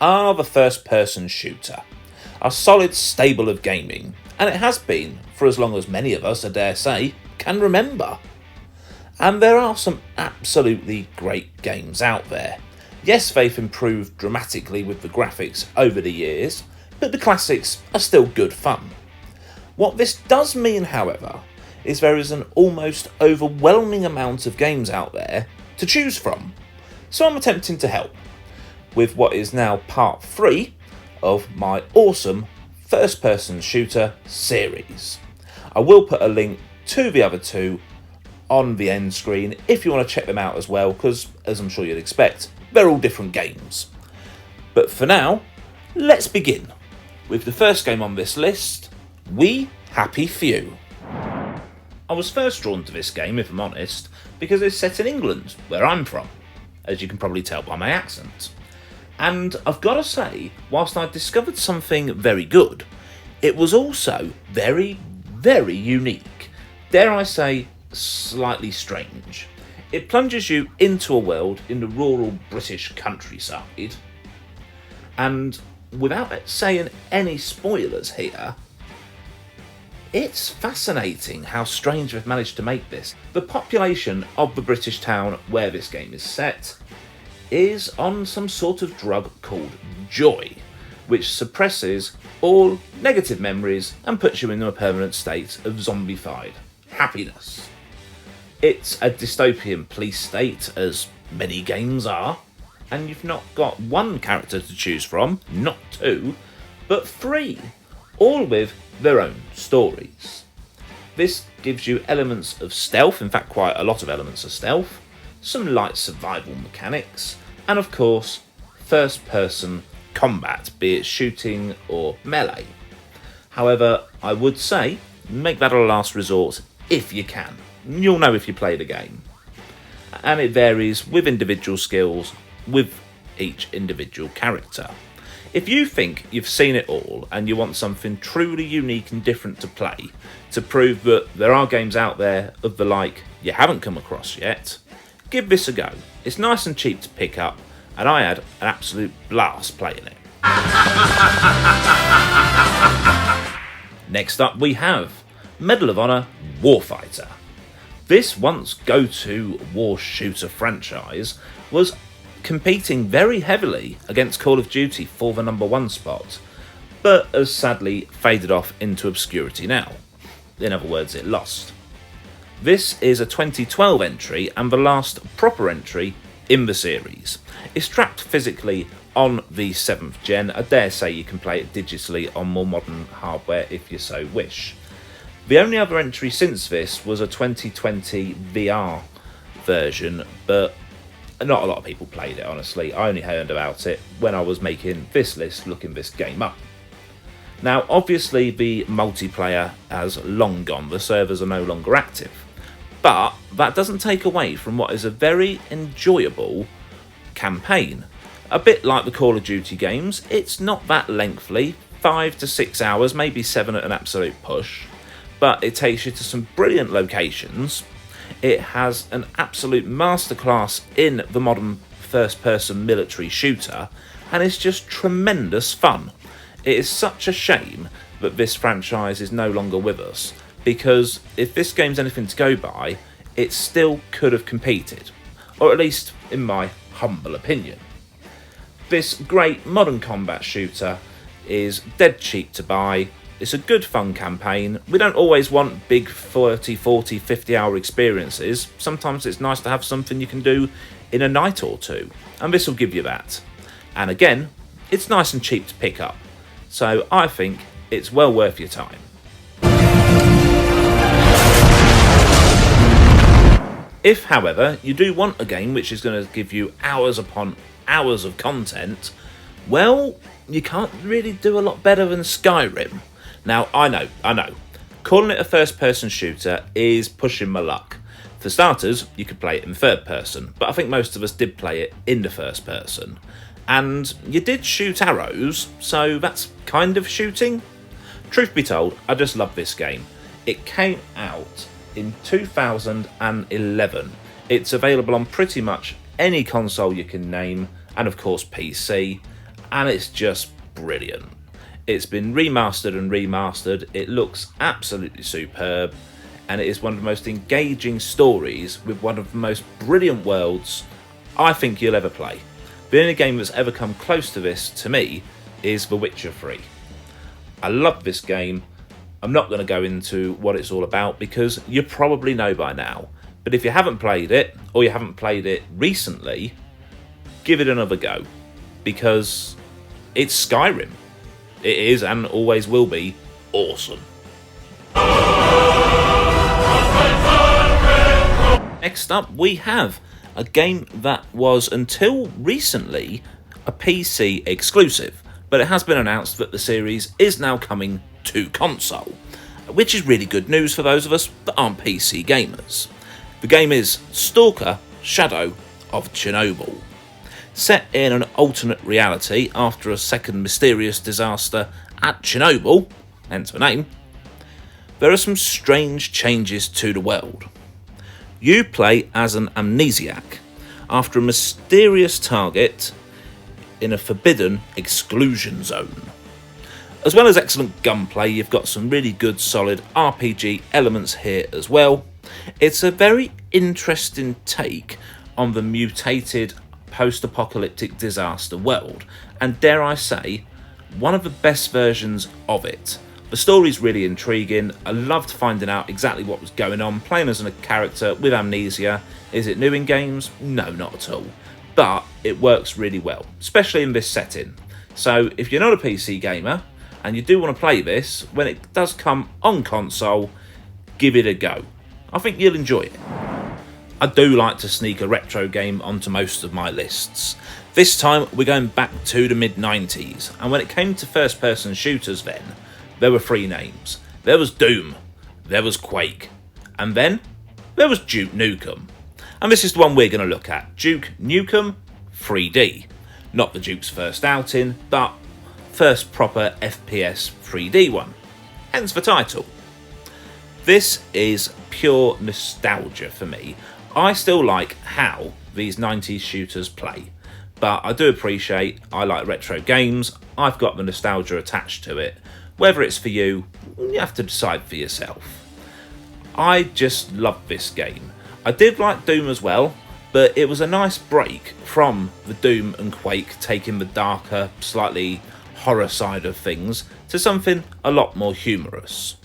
are the first-person shooter. A solid stable of gaming, and it has been for as long as many of us, I dare say, can remember. And there are some absolutely great games out there. Yes, they've improved dramatically with the graphics over the years, but the classics are still good fun. What this does mean, however, is there is an almost overwhelming amount of games out there to choose from. So I'm attempting to help with what is now part 3 of my awesome first-person shooter series. I will put a link to the other 2 on the end screen if you want to check them out as well, because as I'm sure you'd expect, they're all different games. But for now, let's begin with the first game on this list, We Happy Few. I was first drawn to this game, if I'm honest, because it's set in England, where I'm from, as you can probably tell by my accent. And I've got to say, whilst I discovered something very good, it was also very, very unique. Dare I say, slightly strange. It plunges you into a world in the rural British countryside, and without saying any spoilers here, it's fascinating how strange they've managed to make this. The population of the British town where this game is set is on some sort of drug called joy, which suppresses all negative memories and puts you in a permanent state of zombified happiness. It's a dystopian police state, as many games are, and you've not got one character to choose from, not 2, but 3, all with their own stories. This gives you elements of stealth, in fact quite a lot of elements of stealth, some light survival mechanics, and of course first-person combat, be it shooting or melee. However, I would say, make that a last resort if you can. You'll know if you play the game. And it varies with individual skills, with each individual character. If you think you've seen it all and you want something truly unique and different to play, to prove that there are games out there of the like you haven't come across yet, give this a go. It's nice and cheap to pick up, and I had an absolute blast playing it. Next up we have Medal of Honor Warfighter. This once go-to war shooter franchise was competing very heavily against Call of Duty for the number 1 spot, but has sadly faded off into obscurity now. In other words, it lost. This is a 2012 entry and the last proper entry in the series. It's trapped physically on the 7th gen. I dare say you can play it digitally on more modern hardware if you so wish. The only other entry since this was a 2020 VR version, but not a lot of people played it, honestly. I only heard about it when I was making this list, looking this game up. Now, obviously the multiplayer has long gone, the servers are no longer active, but that doesn't take away from what is a very enjoyable campaign. A bit like the Call of Duty games, it's not that lengthy, 5 to 6 hours, maybe 7 at an absolute push, but it takes you to some brilliant locations. It has an absolute masterclass in the modern first-person military shooter, and it's just tremendous fun. It is such a shame that this franchise is no longer with us, because if this game's anything to go by, it still could have competed, or at least in my humble opinion. This great modern combat shooter is dead cheap to buy. It's a good fun campaign. We don't always want big 30, 40, 50 hour experiences. Sometimes it's nice to have something you can do in a night or 2, and this will give you that. And again, it's nice and cheap to pick up, so I think it's well worth your time. If, however, you do want a game which is going to give you hours upon hours of content, well, you can't really do a lot better than Skyrim. Now, I know, calling it a first-person shooter is pushing my luck. For starters, you could play it in third person, but I think most of us did play it in the first person. And you did shoot arrows, so that's kind of shooting. Truth be told, I just love this game. It came out in 2011. It's available on pretty much any console you can name, and of course PC. and it's just brilliant. It's been remastered and remastered, it looks absolutely superb, and it is one of the most engaging stories with one of the most brilliant worlds I think you'll ever play. The only game that's ever come close to this, to me, is The Witcher 3. I love this game. I'm not going to go into what it's all about because you probably know by now. But if you haven't played it, or you haven't played it recently, give it another go. Because it's Skyrim. It is and always will be awesome. Next up, we have a game that was, until recently, a PC exclusive, but it has been announced that the series is now coming to console, which is really good news for those of us that aren't PC gamers. The game is Stalker: Shadow of Chernobyl. Set in an alternate reality after a second mysterious disaster at Chernobyl, hence the name, there are some strange changes to the world. You play as an amnesiac after a mysterious target in a forbidden exclusion zone. As well as excellent gunplay, you've got some really good solid RPG elements here as well. It's a very interesting take on the mutated post-apocalyptic disaster world, and dare I say, one of the best versions of it. The story's really intriguing. I loved finding out exactly what was going on, playing as a character with amnesia. Is it new in games? No, not at all. But it works really well, especially in this setting. So if you're not a PC gamer, and you do want to play this, when it does come on console, give it a go. I think you'll enjoy it. I do like to sneak a retro game onto most of my lists. This time we're going back to the mid-90s, and when it came to first-person shooters then, there were three names. There was Doom, there was Quake, and then there was Juke Nukem. And this is the one we're going to look at, Juke Nukem 3D. Not the Duke's first outing, but first proper FPS 3D one, hence the title. This is pure nostalgia for me. I still like how these 90s shooters play, but I do appreciate I like retro games. I've got the nostalgia attached to it. Whether it's for you, you have to decide for yourself. I just love this game. I did like Doom as well, but it was a nice break from the Doom and Quake taking the darker, slightly horror side of things to something a lot more humorous.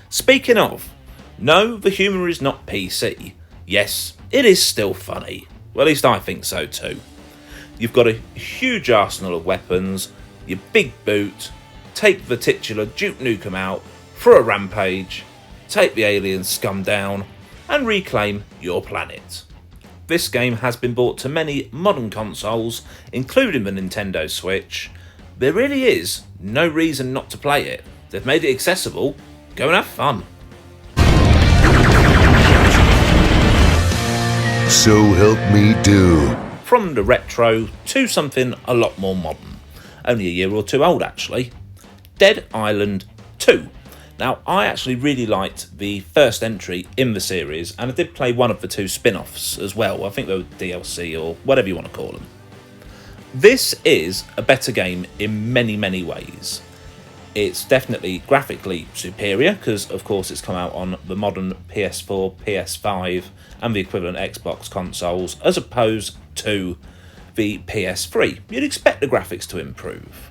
Speaking of, no, the humour is not PC. Yes, it is still funny. Well, at least I think so too. You've got a huge arsenal of weapons, your big boot, take the titular Juke Nukem out for a rampage, take the alien scum down, and reclaim your planet. This game has been brought to many modern consoles, including the Nintendo Switch. There really is no reason not to play it. They've made it accessible. Go and have fun. So help me do. From the retro to something a lot more modern. Only a year or two old actually. Dead Island 2. Now, I actually really liked the first entry in the series, and I did play one of the two spin-offs as well. I think they were DLC or whatever you want to call them. This is a better game in many, many ways. It's definitely graphically superior, because of course it's come out on the modern PS4, PS5, and the equivalent Xbox consoles, as opposed to the PS3. You'd expect the graphics to improve.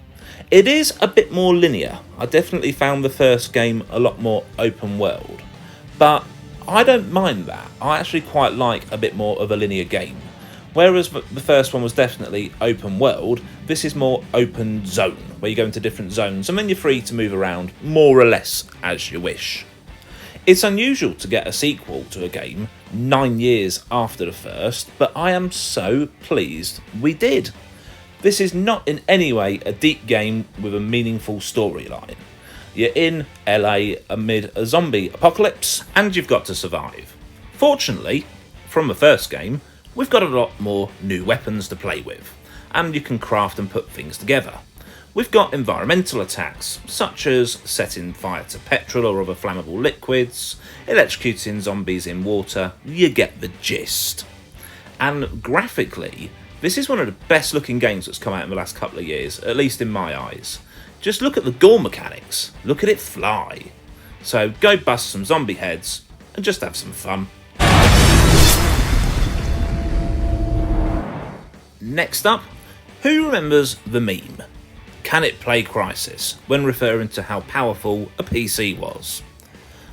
It is a bit more linear. I definitely found the first game a lot more open world, but I don't mind that. I actually quite like a bit more of a linear game. Whereas the first one was definitely open world, this is more open zone, where you go into different zones and then you're free to move around more or less as you wish. It's unusual to get a sequel to a game 9 years after the first, but I am so pleased we did. This is not in any way a deep game with a meaningful storyline. You're in LA amid a zombie apocalypse and you've got to survive. Fortunately, from the first game, we've got a lot more new weapons to play with, and you can craft and put things together. We've got environmental attacks, such as setting fire to petrol or other flammable liquids, electrocuting zombies in water. You get the gist. And graphically, This is one of the best looking games that's come out in the last couple of years, at least in my eyes. Just look at the gore mechanics, look at it fly. So go bust some zombie heads and just have some fun. Next up, who remembers the meme? Can it play Crysis when referring to how powerful a PC was?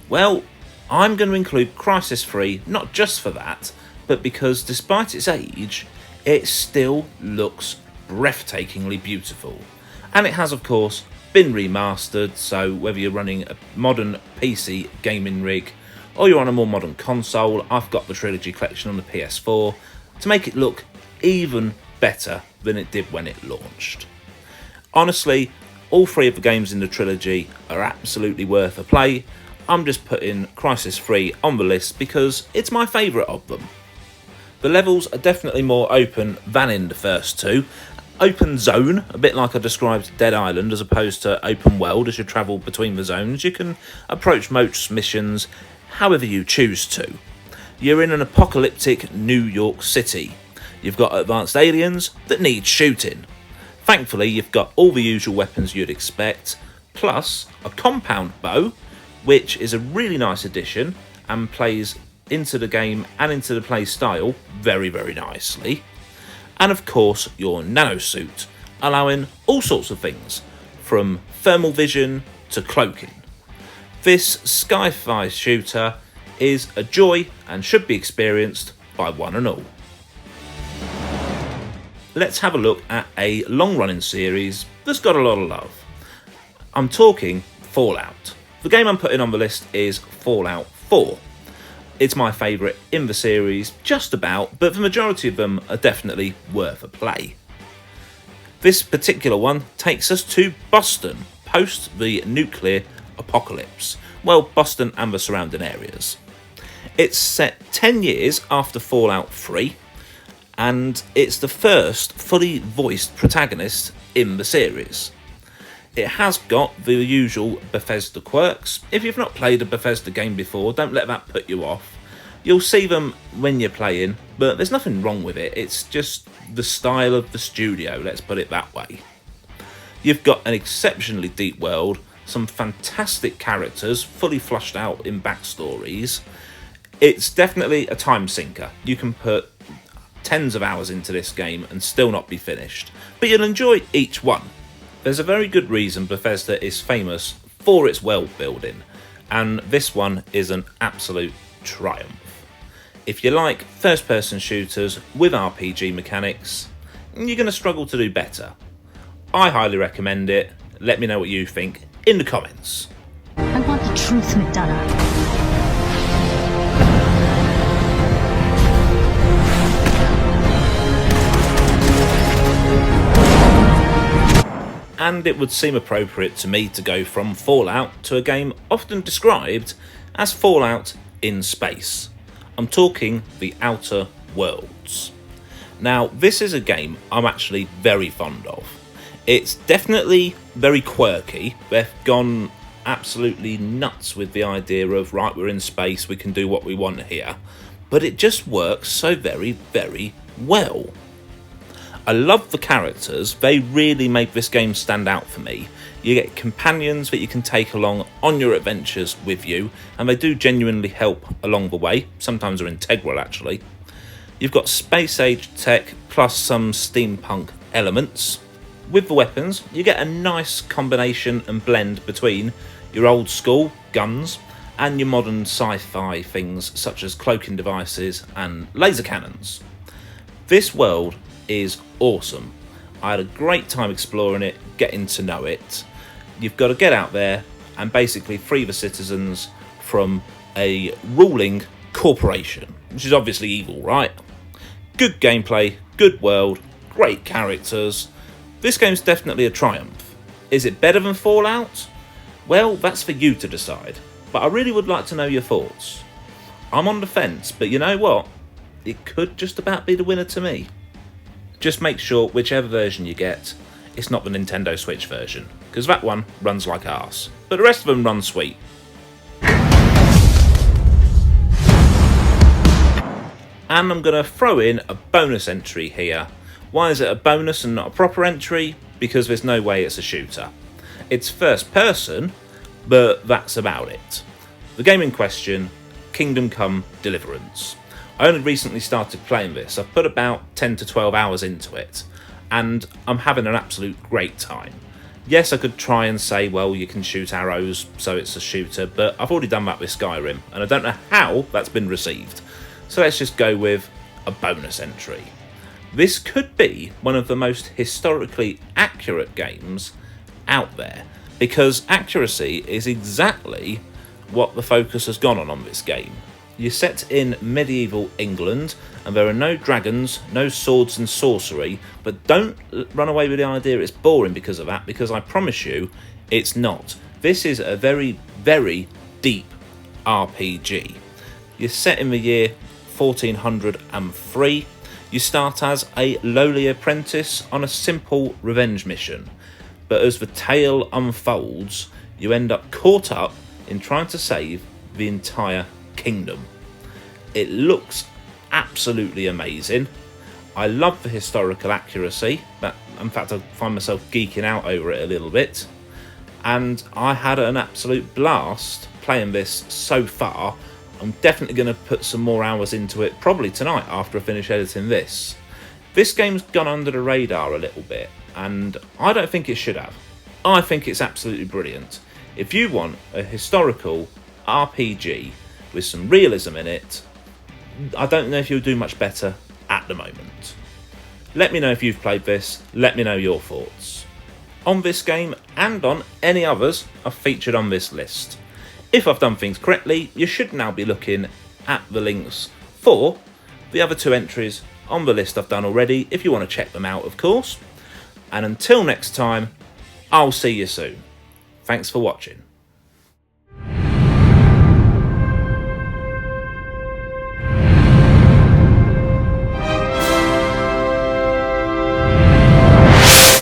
Well, I'm going to include Crysis 3 not just for that, but because despite its age, it still looks breathtakingly beautiful. And it has, of course, been remastered, so whether you're running a modern PC gaming rig or you're on a more modern console, I've got the Trilogy Collection on the PS4 to make it look even better than it did when it launched. Honestly, all three of the games in the trilogy are absolutely worth a play. I'm just putting Crysis 3 on the list because it's my favourite of them. The levels are definitely more open than in the first two. Open zone, a bit like I described Dead Island, as opposed to open world as you travel between the zones. You can approach most missions however you choose to. You're in an apocalyptic New York City. You've got advanced aliens that need shooting. Thankfully, you've got all the usual weapons you'd expect, plus a compound bow, which is a really nice addition and plays into the game and into the play style very, very nicely. And of course, your nanosuit, allowing all sorts of things, from thermal vision to cloaking. This sci-fi shooter is a joy and should be experienced by one and all. Let's have a look at a long-running series that's got a lot of love. I'm talking Fallout. The game I'm putting on the list is Fallout 4. It's my favourite in the series, just about, but the majority of them are definitely worth a play. This particular one takes us to Boston, post the nuclear apocalypse. Well, Boston and the surrounding areas. It's set 10 years after Fallout 3, and it's the first fully voiced protagonist in the series. It has got the usual Bethesda quirks. If you've not played a Bethesda game before, don't let that put you off. You'll see them when you're playing, but there's nothing wrong with it. It's just the style of the studio, let's put it that way. You've got an exceptionally deep world, some fantastic characters, fully flushed out in backstories. It's definitely a time sinker. You can put tens of hours into this game and still not be finished, but you'll enjoy each one. There's a very good reason Bethesda is famous for its world building, and this one is an absolute triumph. If you like first-person shooters with RPG mechanics, you're going to struggle to do better. I highly recommend it. Let me know what you think in the comments. I want the truth, McDonough. And it would seem appropriate to me to go from Fallout to a game often described as Fallout in space. I'm talking the Outer Worlds. Now, this is a game I'm actually very fond of. It's definitely very quirky. They've gone absolutely nuts with the idea of, right, we're in space, we can do what we want here. But it just works so very, very well. I love the characters. They really make this game stand out for me. You get companions that you can take along on your adventures with you, and they do genuinely help along the way. Sometimes are integral, actually. You've got space-age tech plus some steampunk elements. With the weapons, you get a nice combination and blend between your old school guns and your modern sci-fi things such as cloaking devices and laser cannons. This world is awesome. I had a great time exploring it, getting to know it. You've got to get out there and basically free the citizens from a ruling corporation, which is obviously evil, right? Good gameplay, good world, great characters. This game's definitely a triumph. Is it better than Fallout? Well, that's for you to decide, but I really would like to know your thoughts. I'm on the fence, but you know what? It could just about be the winner to me. Just make sure whichever version you get, it's not the Nintendo Switch version, because that one runs like arse, but the rest of them run sweet. And I'm going to throw in a bonus entry here Why is it a bonus and not a proper entry? Because there's no way it's a shooter. It's first person, but that's about it. The game in question, Kingdom Come Deliverance. I only recently started playing this. I've put about 10 to 12 hours into it, and I'm having an absolute great time. Yes, I could try and say, well, you can shoot arrows, so it's a shooter, but I've already done that with Skyrim, and I don't know how that's been received. So let's just go with a bonus entry. This could be one of the most historically accurate games out there, because accuracy is exactly what the focus has gone on this game. You're set in medieval England, and there are no dragons, no swords and sorcery, but don't run away with the idea it's boring because of that, because I promise you, it's not. This is a very, very deep RPG. You're set in the year 1403. You start as a lowly apprentice on a simple revenge mission, but as the tale unfolds, you end up caught up in trying to save the entire kingdom. It looks absolutely amazing. I love the historical accuracy. In fact, I find myself geeking out over it a little bit. And I had an absolute blast playing this so far. I'm definitely going to put some more hours into it, probably tonight after I finish editing this. This game's gone under the radar a little bit, and I don't think it should have. I think it's absolutely brilliant. If you want a historical RPG with some realism in it, I don't know if you'll do much better at the moment. Let me know if you've played this, let me know your thoughts on this game and on any others I've featured on this list. If I've done things correctly, you should now be looking at the links for the other 2 entries on the list I've done already, if you want to check them out, of course. And until next time, I'll see you soon. Thanks for watching.